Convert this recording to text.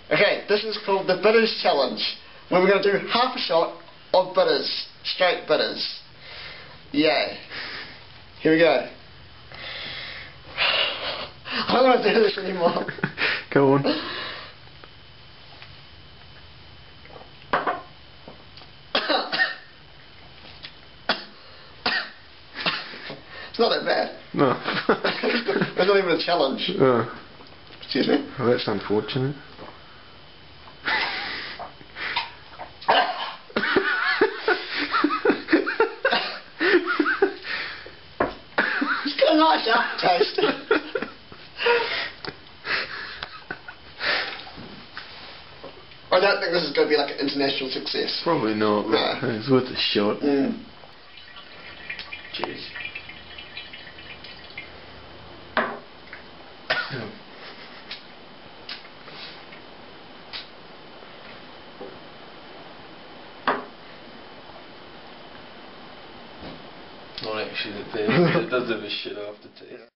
Okay, this is called the bitters challenge, where we're going to do half a shot of bitters, straight bitters. Yay. Here we go. I don't want to do this anymore. Go on. It's not that bad. No. It's not even a challenge. Excuse me? Well, that's unfortunate. It's got a nice aftertaste. I don't think this is going to be like an international success. Probably not. No. It's worth a shot. Cheers. Not actually the best, but it does have a shit aftertaste.